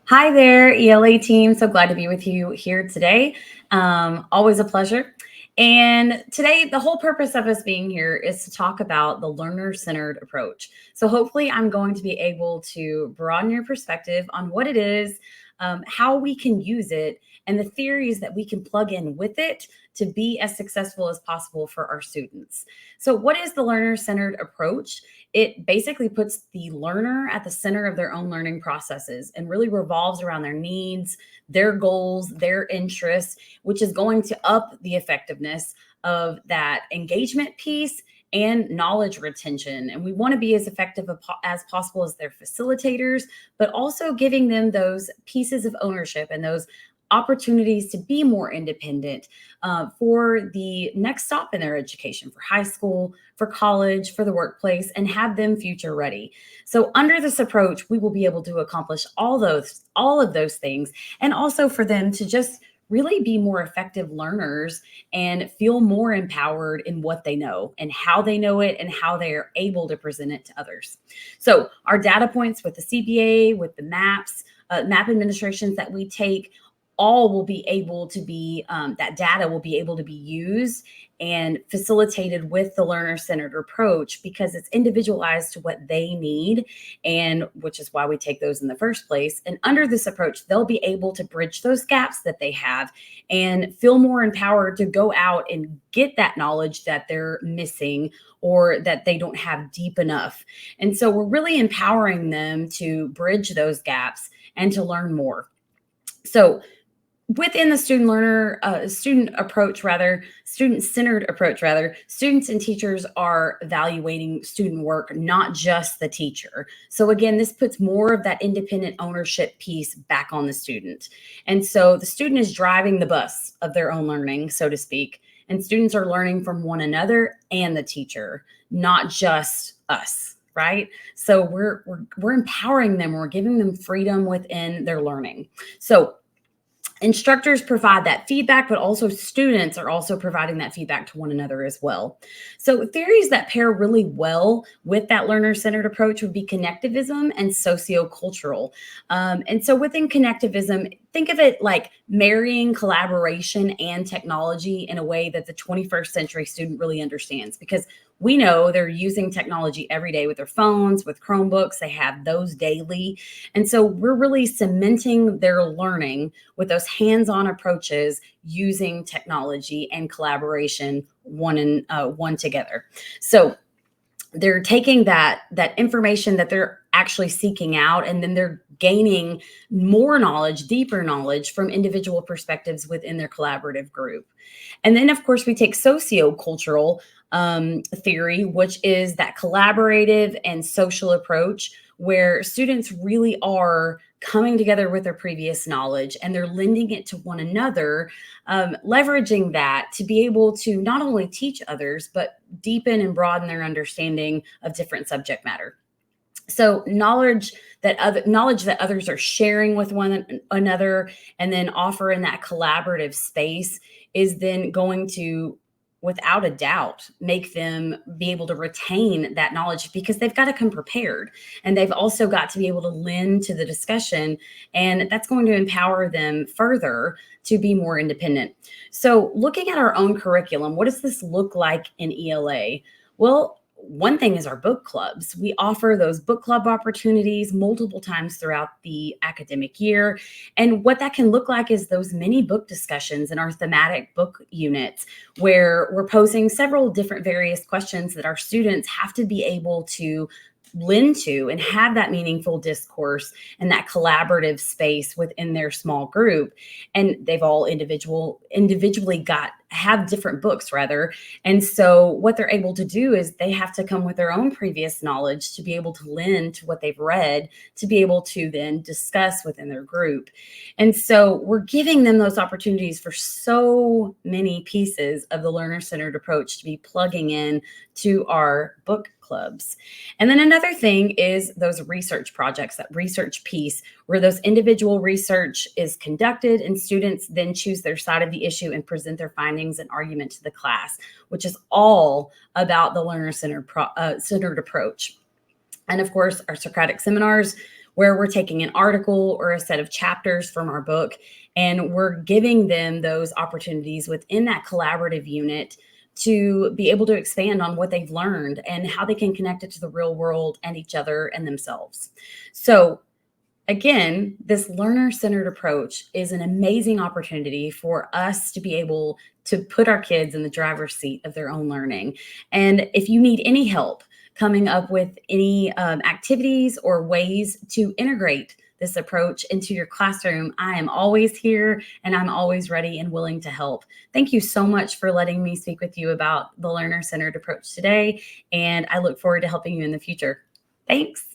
Hi there, ELA team. So glad to be with you here today. Always a pleasure. And today, the whole purpose of us being here is to talk about the learner centered approach. So, hopefully, I'm going to be able to broaden your perspective on what it is, how we can use it, and the theories that we can plug in with it to be as successful as possible for our students. So, what is the learner centered approach? It basically puts the learner at the center of their own learning processes and really revolves around their needs, their goals, their interests, which is going to up the effectiveness of that engagement piece and knowledge retention. And we want to be as effective as possible as their facilitators, but also giving them those pieces of ownership and those opportunities to be more independent for the next stop in their education, for high school, for college, for the workplace, and have them future ready. So under this approach, we will be able to accomplish all of those things, and also for them to just really be more effective learners and feel more empowered in what they know and how they know it and how they are able to present it to others. So our data points with the CBA, with the maps, map administrations that we take, all will be able to be, that data will be able to be used and facilitated with the learner-centered approach because it's individualized to what they need, and which is why we take those in the first place. And under this approach, they'll be able to bridge those gaps that they have and feel more empowered to go out and get that knowledge that they're missing or that they don't have deep enough. And so we're really empowering them to bridge those gaps and to learn more. So within the student-centered approach, students and teachers are evaluating student work, not just the teacher. So again, this puts more of that independent ownership piece back on the student. And so the student is driving the bus of their own learning, so to speak, and students are learning from one another and the teacher, not just us. Right. So we're empowering them, we're giving them freedom within their learning. So instructors provide that feedback, but also students are also providing that feedback to one another as well. So theories that pair really well with that learner-centered approach would be connectivism and sociocultural. And so within connectivism, think of it like marrying collaboration and technology in a way that the 21st century student really understands, because we know they're using technology every day with their phones, with Chromebooks, they have those daily. And so we're really cementing their learning with those hands-on approaches using technology and collaboration one together. So they're taking that information that they're actually seeking out, and then they're gaining more knowledge, deeper knowledge from individual perspectives within their collaborative group. And then, of course, we take sociocultural theory, which is that collaborative and social approach where students really are coming together with their previous knowledge and they're lending it to one another, leveraging that to be able to not only teach others, but deepen and broaden their understanding of different subject matter. So knowledge that others are sharing with one another and then offer in that collaborative space is then going to, without a doubt, make them be able to retain that knowledge because they've got to come prepared, and they've also got to be able to lend to the discussion, and that's going to empower them further to be more independent. So looking at our own curriculum, what does this look like in ELA? Well, one thing is our book clubs. We offer those book club opportunities multiple times throughout the academic year. And what that can look like is those mini book discussions in our thematic book units, where we're posing several different various questions that our students have to be able to lend to and have that meaningful discourse and that collaborative space within their small group. And they've all individually have different books rather. And so what they're able to do is they have to come with their own previous knowledge to be able to lend to what they've read, to be able to then discuss within their group. And so we're giving them those opportunities for so many pieces of the learner-centered approach to be plugging in to our book clubs. And then another thing is those research projects, that research piece where those individual research is conducted and students then choose their side of the issue and present their findings and argument to the class, which is all about the learner-centered approach. And of course, our Socratic seminars, where we're taking an article or a set of chapters from our book, and we're giving them those opportunities within that collaborative unit to be able to expand on what they've learned and how they can connect it to the real world and each other and themselves. So again, this learner-centered approach is an amazing opportunity for us to be able to put our kids in the driver's seat of their own learning. And if you need any help coming up with any activities or ways to integrate this approach into your classroom, I am always here and I'm always ready and willing to help. Thank you so much for letting me speak with you about the learner-centered approach today, and I look forward to helping you in the future. Thanks.